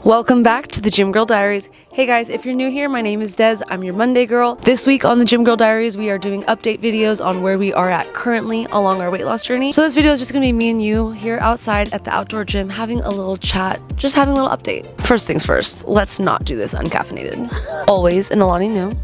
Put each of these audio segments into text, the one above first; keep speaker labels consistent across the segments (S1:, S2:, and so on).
S1: Welcome back to the Gym Girl Diaries. Hey guys, if you're new here, my name is Des. I'm your Monday girl. This week on the Gym Girl Diaries, we are doing update videos on where we are at currently along our weight loss journey. So this video is just gonna be me and you here outside at the outdoor gym having a little chat, just having a little update. First things first, let's not do this uncaffeinated. Always in Alani new.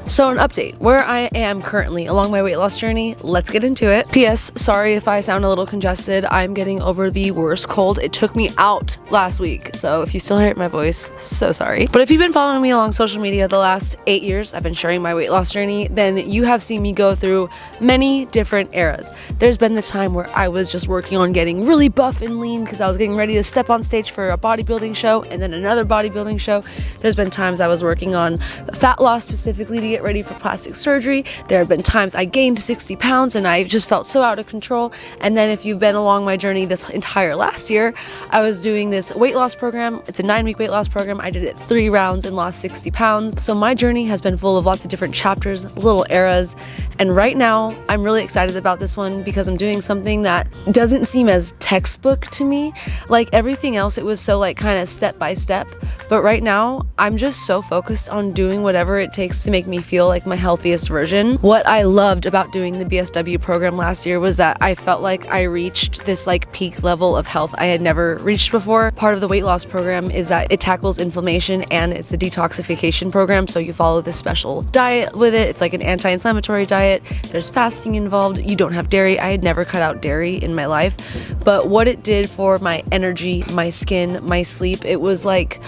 S1: So an update, where I am currently along my weight loss journey, let's get into it. P.S. Sorry if I sound a little congested, I'm getting over the worst cold. It took me out last week, so if you still hear my voice, so sorry. But if you've been following me along social media the last 8 years, I've been sharing my weight loss journey, then you have seen me go through many different eras. There's been the time where I was just working on getting really buff and lean because I was getting ready to step on stage for a bodybuilding show and then another bodybuilding show. There's been times I was working on fat loss specifically to get ready for plastic surgery. There have been times I gained 60 pounds and I just felt so out of control. And then if you've been along my journey this entire last year, I was doing this weight loss program. It's a 9-week weight loss program. I did it 3 rounds and lost 60 pounds. So my journey has been full of lots of different chapters, little eras. And right now I'm really excited about this one because I'm doing something that doesn't seem as textbook to me. Like everything else, it was so like kind of step by step. But right now I'm just so focused on doing whatever it takes to make me feel like my healthiest version. What I loved about doing the BSW program last year was that I felt like I reached this like peak level of health I had never reached before. Part of the weight loss program is that it tackles inflammation and it's a detoxification program. So you follow this special diet with it. It's like an anti-inflammatory diet. There's fasting involved. You don't have dairy. I had never cut out dairy in my life. But what it did for my energy, my skin, my sleep, it was like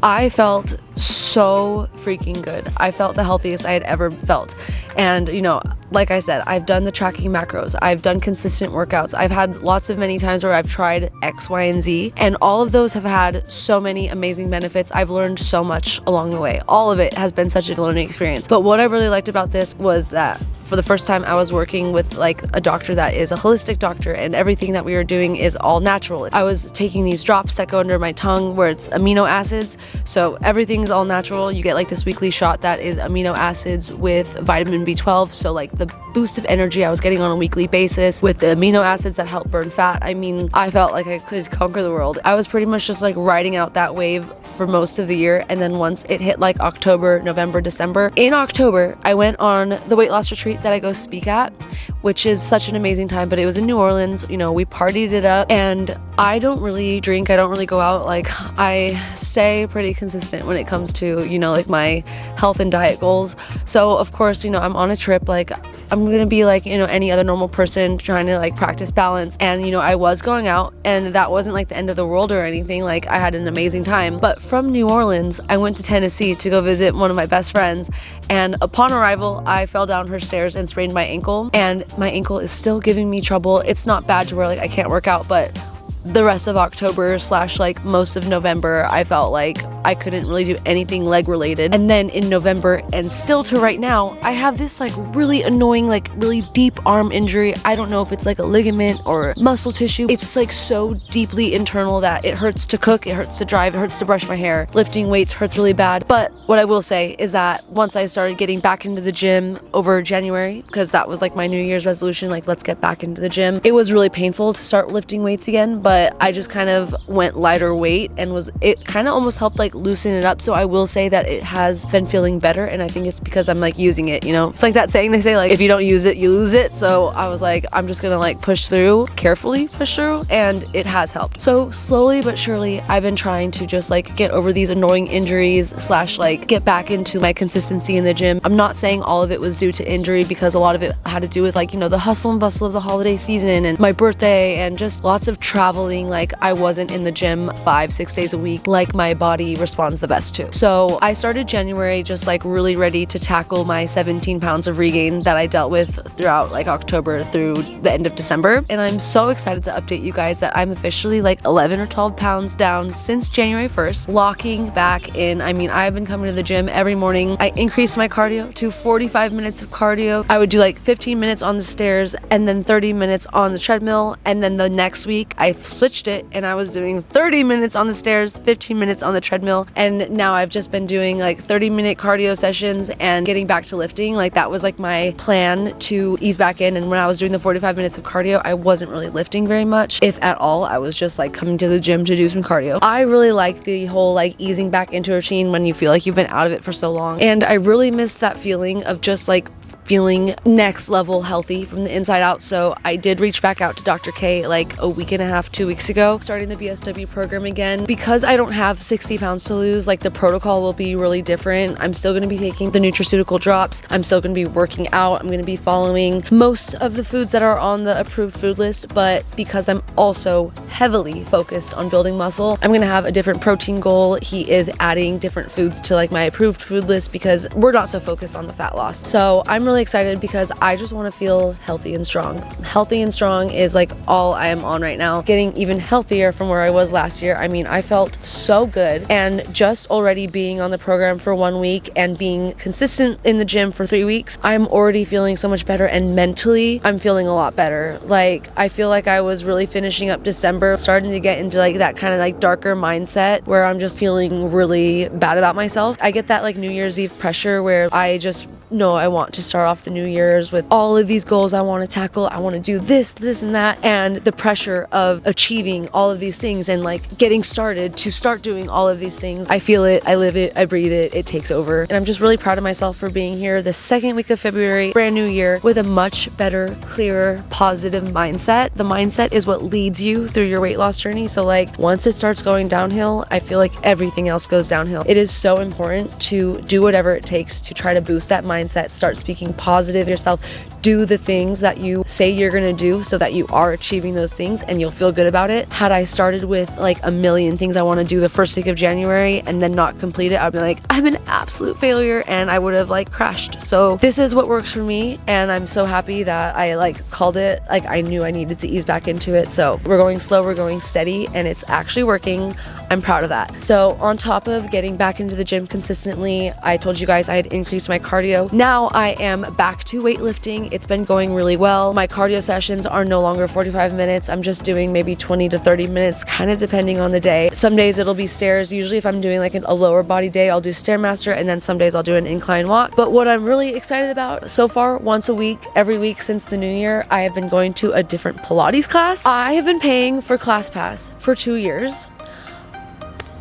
S1: I felt so freaking good. I felt the healthiest I had ever felt. And you know, like I said, I've done the tracking macros, I've done consistent workouts, I've had lots of many times where I've tried X, Y, and Z, and all of those have had so many amazing benefits. I've learned so much along the way. All of it has been such a learning experience. But what I really liked about this was that for the first time I was working with like a doctor that is a holistic doctor, and everything that we were doing is all natural. I was taking these drops that go under my tongue where it's amino acids, so everything's all natural. You get like this weekly shot that is amino acids with vitamin B12, so like the boost of energy I was getting on a weekly basis with the amino acids that help burn fat. I mean, I felt like I could conquer the world. I was pretty much just like riding out that wave for most of the year, and then once it hit like October, November, December, in October I went on the weight loss retreat that I go speak at, which is such an amazing time. But it was in New Orleans, you know, we partied it up, and I don't really drink, I don't really go out. Like I stay pretty consistent when it comes to, you know, like my health and diet goals. So of course, you know, I'm on a trip, like I'm gonna be like, you know, any other normal person trying to like practice balance. And you know, I was going out, and that wasn't like the end of the world or anything. Like I had an amazing time. But from New Orleans I went to Tennessee to go visit one of my best friends, and upon arrival I fell down her stairs and sprained my ankle, and my ankle is still giving me trouble. It's not bad to where like I can't work out, but the rest of October / like most of November I felt like I couldn't really do anything leg related. And then in November and still to right now, I have this like really annoying, like really deep arm injury. I don't know if it's like a ligament or muscle tissue. It's like so deeply internal that it hurts to cook, it hurts to drive, it hurts to brush my hair. Lifting weights hurts really bad. But what I will say is that once I started getting back into the gym over January, because that was like my New Year's resolution, like let's get back into the gym, it was really painful to start lifting weights again, but I just kind of went lighter weight, and it kind of almost helped like loosen it up. So I will say that it has been feeling better, and I think it's because I'm like using it, you know. It's like that saying they say, like if you don't use it you lose it. So I was like, I'm just gonna like push through, carefully push through, and it has helped. So slowly but surely I've been trying to just like get over these annoying injuries / like get back into my consistency in the gym. I'm not saying all of it was due to injury, because a lot of it had to do with like, you know, the hustle and bustle of the holiday season and my birthday and just lots of traveling. Like I wasn't in the gym 5-6 days a week like my body responds the best to. So I started January just like really ready to tackle my 17 pounds of regain that I dealt with throughout like October through the end of December. And I'm so excited to update you guys that I'm officially like 11 or 12 pounds down since January 1st, locking back in. I mean, I've been coming to the gym every morning. I increased my cardio to 45 minutes of cardio. I would do like 15 minutes on the stairs and then 30 minutes on the treadmill. And then the next week I switched it and I was doing 30 minutes on the stairs, 15 minutes on the treadmill, treadmill, and now I've just been doing like 30-minute cardio sessions and getting back to lifting. Like that was like my plan to ease back in. And when I was doing the 45 minutes of cardio, I wasn't really lifting very much, if at all. I was just like coming to the gym to do some cardio. I really like the whole like easing back into a routine when you feel like you've been out of it for so long, and I really miss that feeling of just like feeling next level healthy from the inside out. So I did reach back out to Dr. K like a week and a half, 2 weeks ago, starting the BSW program again. Because I don't have 60 pounds to lose, like the protocol will be really different. I'm still going to be taking the nutraceutical drops. I'm still going to be working out. I'm going to be following most of the foods that are on the approved food list, but because I'm also heavily focused on building muscle, I'm going to have a different protein goal. He is adding different foods to like my approved food list because we're not so focused on the fat loss. So I'm really excited because I just want to feel healthy and strong. Healthy and strong is like all I am on right now. Getting even healthier from where I was last year. I mean, I felt so good, and just already being on the program for 1 week and being consistent in the gym for 3 weeks, I'm already feeling so much better, and mentally I'm feeling a lot better. Like I feel like I was really finishing up December, starting to get into like that kind of like darker mindset where I'm just feeling really bad about myself. I get that like New Year's Eve pressure where I just know I want to start off the New Year's with all of these goals I want to tackle. I want to do this, this, and that. And the pressure of achieving all of these things and like getting started to start doing all of these things. I feel it, I live it, I breathe it, it takes over. And I'm just really proud of myself for being here the second week of February, brand new year, with a much better, clearer, positive mindset. The mindset is what leads you through your weight loss journey. So like once it starts going downhill, I feel like everything else goes downhill. It is so important to do whatever it takes to try to boost that mindset. Start speaking positive yourself. Do the things that you say you're gonna do so that you are achieving those things and you'll feel good about it. Had I started with like a million things I want to do the first week of January and then not complete it, I'd be like, I'm an absolute failure, and I would have like crashed. So this is what works for me, and I'm so happy that I like called it. Like I knew I needed to ease back into it. So we're going slow, we're going steady, and it's actually working. I'm proud of that. So on top of getting back into the gym consistently, I told you guys I had increased my cardio. Now I am back to weightlifting. It's been going really well. My cardio sessions are no longer 45 minutes. I'm just doing maybe 20 to 30 minutes, kind of depending on the day. Some days it'll be stairs. Usually if I'm doing like a lower body day, I'll do Stairmaster, and then some days I'll do an incline walk. But what I'm really excited about so far, once a week, every week since the new year, I have been going to a different Pilates class. I have been paying for ClassPass for 2 years.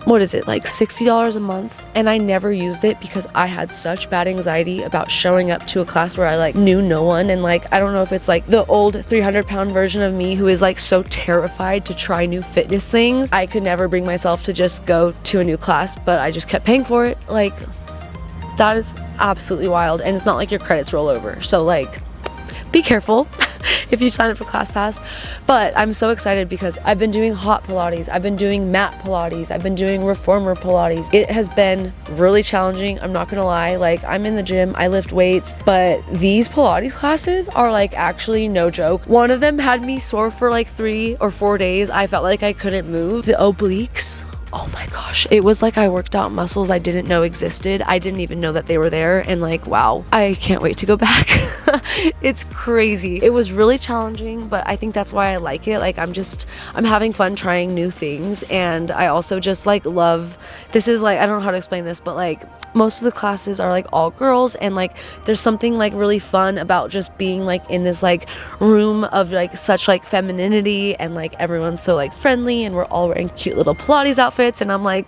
S1: What is it, like $60 a month? And I never used it because I had such bad anxiety about showing up to a class where I like knew no one. And like, I don't know if it's like the old 300-pound version of me who is like so terrified to try new fitness things. I could never bring myself to just go to a new class, but I just kept paying for it. Like, that is absolutely wild. And it's not like your credits roll over. So like, be careful if you sign up for ClassPass. But I'm so excited because I've been doing hot Pilates, I've been doing mat Pilates, I've been doing reformer Pilates. It has been really challenging, I'm not gonna lie. Like I'm in the gym, I lift weights, but these Pilates classes are like actually no joke. One of them had me sore for like 3 or 4 days. I felt like I couldn't move. The obliques, oh my gosh, it was like I worked out muscles I didn't know existed. I didn't even know that they were there, and like, wow, I can't wait to go back. It's crazy. It was really challenging, but I think that's why I like it. Like I'm having fun trying new things, and I also just like love, this is like, I don't know how to explain this, but like most of the classes are like all girls, and like there's something like really fun about just being like in this like room of like such like femininity, and like everyone's so like friendly, and we're all wearing cute little Pilates outfits, and I'm like,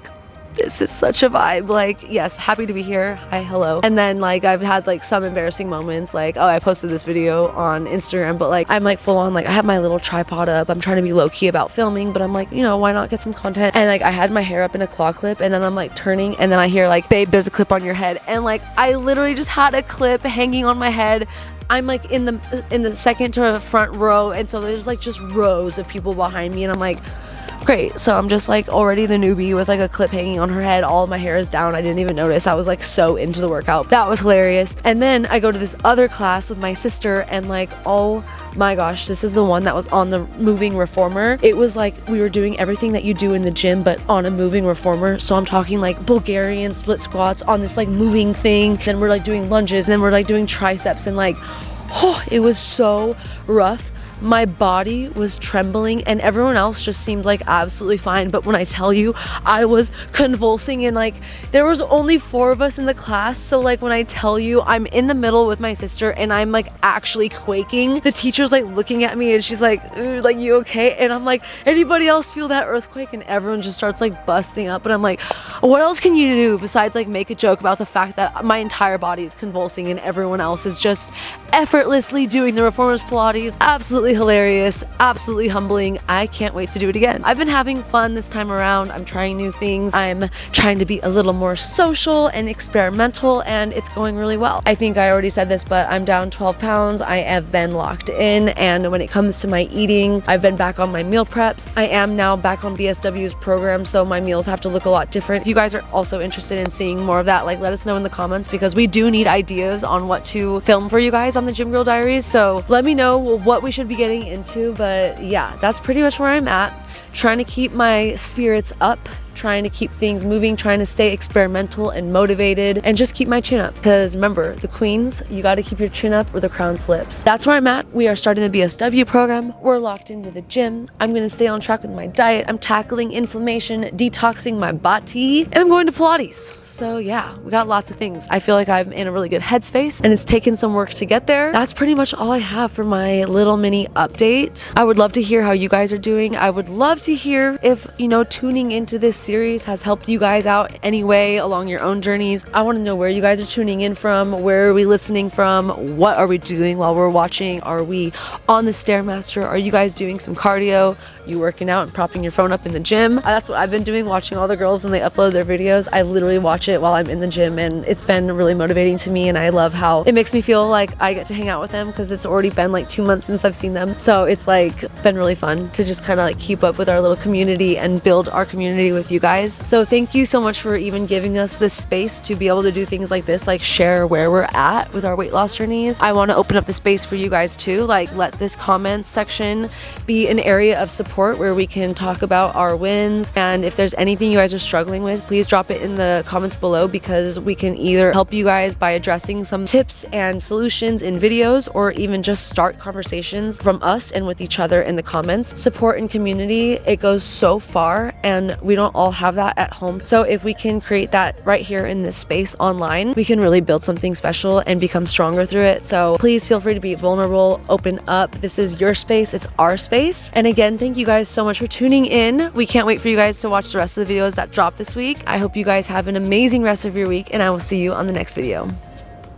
S1: this is such a vibe. Like, yes, happy to be here. Hi, hello. And then like I've had like some embarrassing moments, like, oh, I posted this video on Instagram, but like I'm like full on, like I have my little tripod up, I'm trying to be low-key about filming, but I'm like, you know, why not get some content? And like I had my hair up in a claw clip, and then I'm like turning, and then I hear like, babe, there's a clip on your head. And like I literally just had a clip hanging on my head. I'm like in the second to front row, and so there's like just rows of people behind me, and I'm like, great. So I'm just like already the newbie with like a clip hanging on her head. All of my hair is down. I didn't even notice. I was like so into the workout. That was hilarious. And then I go to this other class with my sister, and like, oh my gosh, this is the one that was on the moving reformer. It was like we were doing everything that you do in the gym, but on a moving reformer. So I'm talking like Bulgarian split squats on this like moving thing. Then we're like doing lunges, and then we're like doing triceps, and like, oh, it was so rough. my body was trembling and everyone else just seemed like absolutely fine. But when I tell you, I was convulsing, and like there was only 4 of us in the class. So like when I tell you, I'm in the middle with my sister and I'm like actually quaking. The teacher's like looking at me and she's like, like, you okay? And I'm like, anybody else feel that earthquake? And everyone just starts like busting up. And I'm like, what else can you do besides like make a joke about the fact that my entire body is convulsing and everyone else is just effortlessly doing the reformers Pilates? Absolutely hilarious, absolutely humbling. I can't wait to do it again. I've been having fun this time around. I'm trying new things. I'm trying to be a little more social and experimental, and it's going really well. I think I already said this, but I'm down 12 pounds. I have been locked in, and when it comes to my eating, I've been back on my meal preps. I am now back on BSW's program, so my meals have to look a lot different. If you guys are also interested in seeing more of that, like, let us know in the comments, because we do need ideas on what to film for you guys on the Gym Girl Diaries. So let me know what we should be getting into. But yeah, that's pretty much where I'm at. Trying to keep my spirits up, trying to keep things moving, trying to stay experimental and motivated, and just keep my chin up. Because remember, the queens, you got to keep your chin up or the crown slips. That's where I'm at. We are starting the BSW program. We're locked into the gym. I'm going to stay on track with my diet. I'm tackling inflammation, detoxing my body, and I'm going to Pilates. So yeah, we got lots of things. I feel like I'm in a really good headspace, and it's taken some work to get there. That's pretty much all I have for my little mini update. I would love to hear how you guys are doing. I would love to hear if, tuning into this series has helped you guys out anyway along your own journeys. I want to know where you guys are tuning in from. Where are we listening from? What are we doing while we're watching? Are we on the Stairmaster? Are you guys doing some cardio? You working out and propping your phone up in the gym? That's what I've been doing, watching all the girls when they upload their videos. I literally watch it while I'm in the gym, and it's been really motivating to me, and I love how it makes me feel like I get to hang out with them, because it's already been like 2 months since I've seen them. So it's like been really fun to just kind of like keep up with our little community and build our community with you guys. So thank you so much for even giving us this space to be able to do things like this, like share where we're at with our weight loss journeys. I want to open up the space for you guys too. Like, let this comments section be an area of support where we can talk about our wins. And if there's anything you guys are struggling with, please drop it in the comments below, because we can either help you guys by addressing some tips and solutions in videos, or even just start conversations from us and with each other in the comments. Support and community, it goes so far, and we don't all have that at home. So if we can create that right here in this space online, we can really build something special and become stronger through it. So please feel free to be vulnerable, open up. This is your space, it's our space. And again, thank you guys so much for tuning in. We can't wait for you guys to watch the rest of the videos that drop this week. I hope you guys have an amazing rest of your week, and I will see you on the next video.